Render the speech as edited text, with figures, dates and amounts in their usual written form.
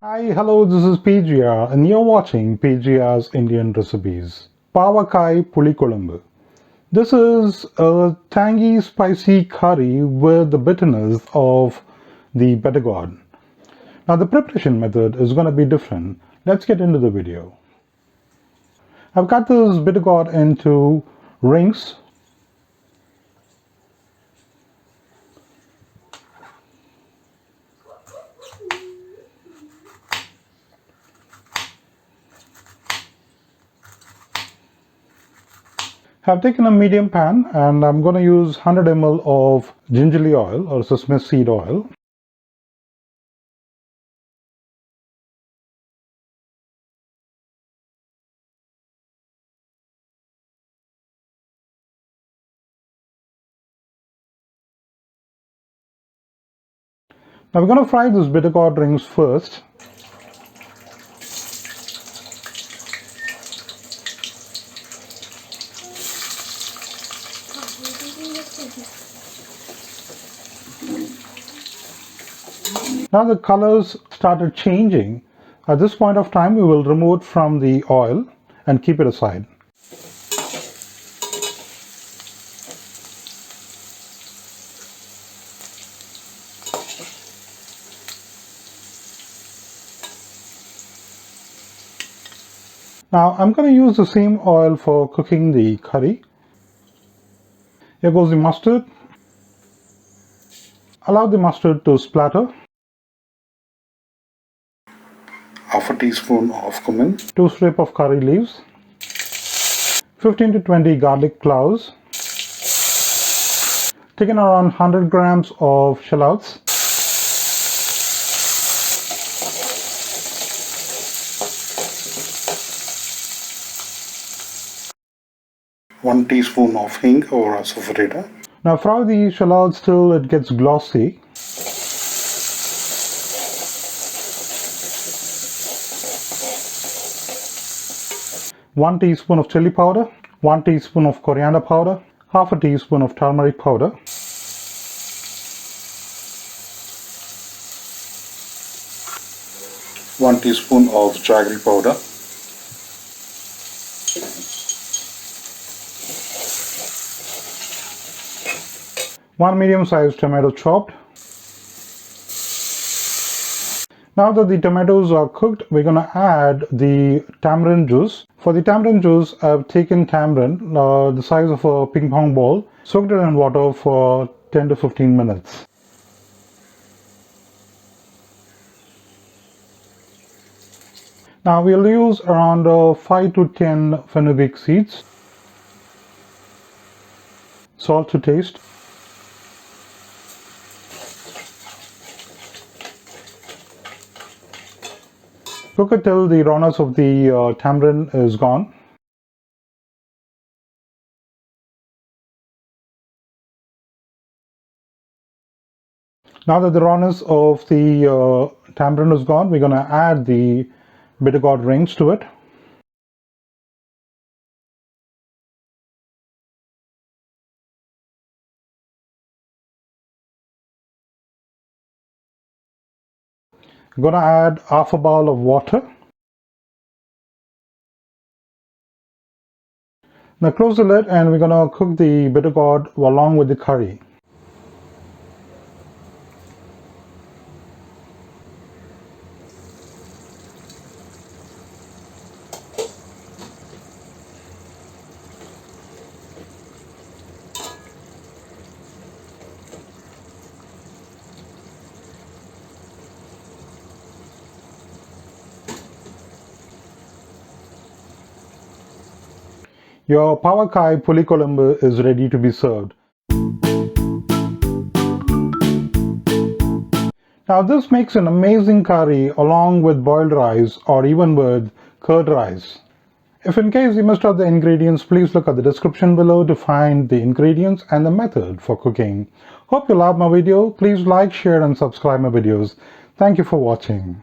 Hi, hello, this is PGR and you're watching PGR's Indian Recipes. Pavakkai Puli Kuzhambu. This is a tangy, spicy curry with the bitterness of the bitter gourd. Now the preparation method is going to be different. Let's get into the video. I've cut this bitter gourd into rings. I've taken a medium pan and I'm going to use 100 ml of gingelly oil or sesame seed oil. Now we're going to fry these bitter gourd rings first. Now the colors started changing. At this point of time, we will remove it from the oil and keep it aside. Now I'm going to use the same oil for cooking the curry. Here goes the mustard. Allow the mustard to splatter. Half a teaspoon of cumin, 2 strips of curry leaves, 15 to 20 garlic cloves, taken around 100 grams of shallots, one teaspoon of hing or asafoetida. Now fry the shallots till it gets glossy. One teaspoon of chili powder, 1 teaspoon of coriander powder, half a teaspoon of turmeric powder, one teaspoon of Jaggery powder, one medium-sized tomato chopped. Now that the tomatoes are cooked, we're going to add the tamarind juice. For the tamarind juice, I've taken tamarind the size of a ping pong ball, soaked it in water for 10 to 15 minutes. Now we'll use around 5 to 10 fenugreek seeds, salt to taste. Cook it till the rawness of the tamarind is gone. Now that the rawness of the tamarind is gone, we're going to add the bitter gourd rings to it. I'm going to add half a bowl of water. Now close the lid and we're going to cook the bitter gourd along with the curry. Your Pavakkai Puli Kuzhambu is ready to be served. Now this makes an amazing curry along with boiled rice or even with curd rice. If in case you missed out the ingredients, please look at the description below to find the ingredients and the method for cooking. Hope you loved my video. Please like, share and subscribe my videos. Thank you for watching.